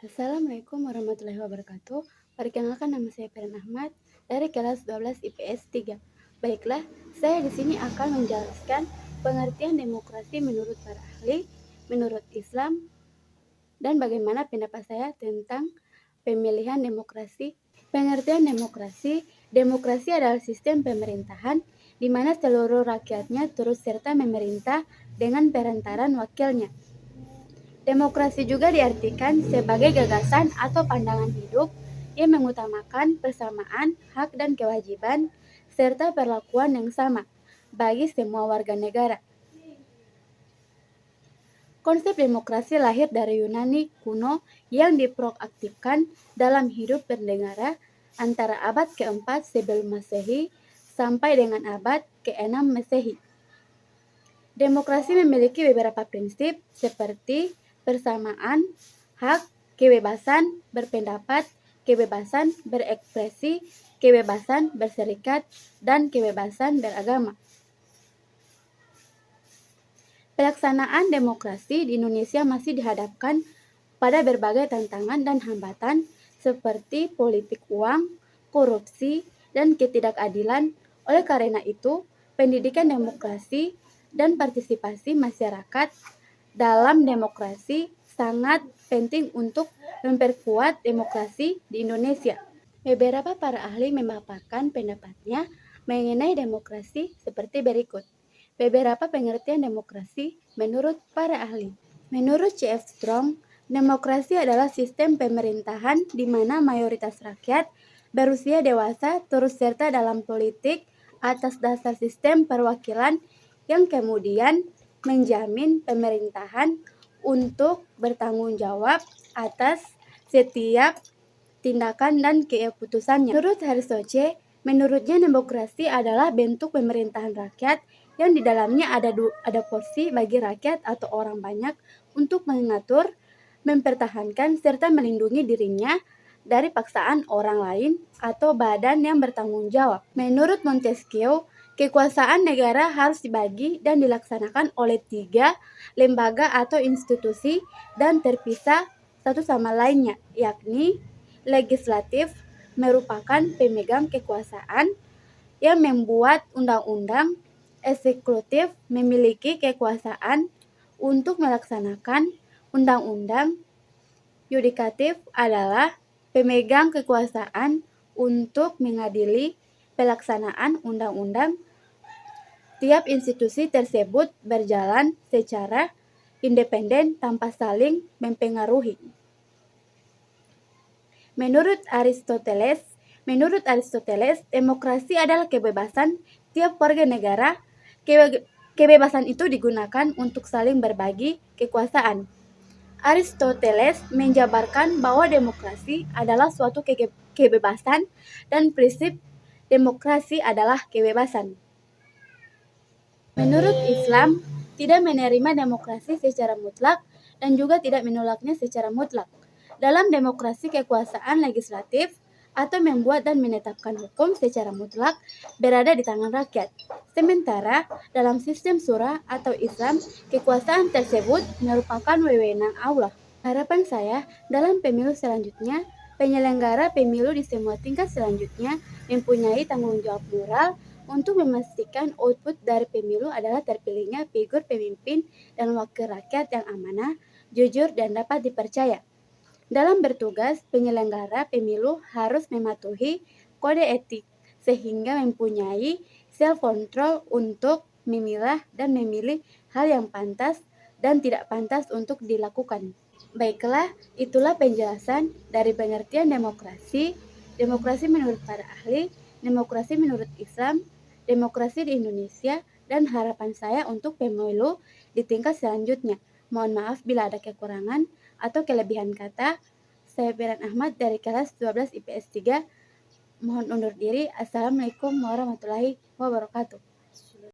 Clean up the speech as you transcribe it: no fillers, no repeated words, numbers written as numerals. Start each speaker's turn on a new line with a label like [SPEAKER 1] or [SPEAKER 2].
[SPEAKER 1] Assalamualaikum warahmatullahi wabarakatuh. Perkenalkan, nama saya Feren Ahmad dari kelas 12 IPS 3. Baiklah, saya di sini akan menjelaskan pengertian demokrasi menurut para ahli, menurut Islam, dan bagaimana pendapat saya tentang pemilihan demokrasi. Pengertian demokrasi, demokrasi adalah sistem pemerintahan di mana seluruh rakyatnya turut serta memerintah dengan perantaran wakilnya. Demokrasi juga diartikan sebagai gagasan atau pandangan hidup yang mengutamakan persamaan hak dan kewajiban serta perlakuan yang sama bagi semua warga negara. Konsep demokrasi lahir dari Yunani kuno yang diproaktifkan dalam hidup bernegara antara abad ke-4 sebelum Masehi sampai dengan abad ke-6 Masehi. Demokrasi memiliki beberapa prinsip seperti persamaan, hak, kebebasan berpendapat, kebebasan berekspresi, kebebasan berserikat, dan kebebasan beragama. Pelaksanaan demokrasi di Indonesia masih dihadapkan pada berbagai tantangan dan hambatan seperti politik uang, korupsi, dan ketidakadilan. Oleh karena itu, pendidikan demokrasi dan partisipasi masyarakat dalam demokrasi sangat penting untuk memperkuat demokrasi di Indonesia. Beberapa para ahli memaparkan pendapatnya mengenai demokrasi seperti berikut. Beberapa pengertian demokrasi menurut para ahli. Menurut C.F. Strong, demokrasi adalah sistem pemerintahan di mana mayoritas rakyat berusia dewasa turut serta dalam politik atas dasar sistem perwakilan yang kemudian menjamin pemerintahan untuk bertanggung jawab atas setiap tindakan dan keputusannya. Menurut Harisoce, menurutnya demokrasi adalah bentuk pemerintahan rakyat yang di dalamnya ada porsi bagi rakyat atau orang banyak untuk mengatur, mempertahankan, serta melindungi dirinya dari paksaan orang lain atau badan yang bertanggung jawab. Menurut Montesquieu, kekuasaan negara harus dibagi dan dilaksanakan oleh 3 lembaga atau institusi dan terpisah satu sama lainnya, yakni legislatif merupakan pemegang kekuasaan yang membuat undang-undang, eksekutif memiliki kekuasaan untuk melaksanakan undang-undang, yudikatif adalah pemegang kekuasaan untuk mengadili pelaksanaan undang-undang. Tiap institusi tersebut berjalan secara independen tanpa saling mempengaruhi. Menurut Aristoteles, demokrasi adalah kebebasan tiap warga negara. Kebebasan itu digunakan untuk saling berbagi kekuasaan. Aristoteles menjabarkan bahwa demokrasi adalah suatu kebebasan dan prinsip demokrasi adalah kebebasan. Menurut Islam, tidak menerima demokrasi secara mutlak dan juga tidak menolaknya secara mutlak. Dalam demokrasi, kekuasaan legislatif atau membuat dan menetapkan hukum secara mutlak berada di tangan rakyat. Sementara dalam sistem syura atau Islam, kekuasaan tersebut merupakan wewenang Allah. Harapan saya dalam pemilu selanjutnya, penyelenggara pemilu di semua tingkat selanjutnya mempunyai tanggung jawab moral untuk memastikan output dari pemilu adalah terpilihnya figur pemimpin dan wakil rakyat yang amanah, jujur, dan dapat dipercaya. Dalam bertugas, penyelenggara pemilu harus mematuhi kode etik sehingga mempunyai self-control untuk memilah dan memilih hal yang pantas dan tidak pantas untuk dilakukan. Baiklah, itulah penjelasan dari pengertian demokrasi, demokrasi menurut para ahli, demokrasi menurut Islam, demokrasi di Indonesia, dan harapan saya untuk pemilu di tingkat selanjutnya. Mohon maaf bila ada kekurangan atau kelebihan kata. Saya Feren Ahmad dari kelas 12 IPS 3. Mohon undur diri. Assalamualaikum warahmatullahi wabarakatuh.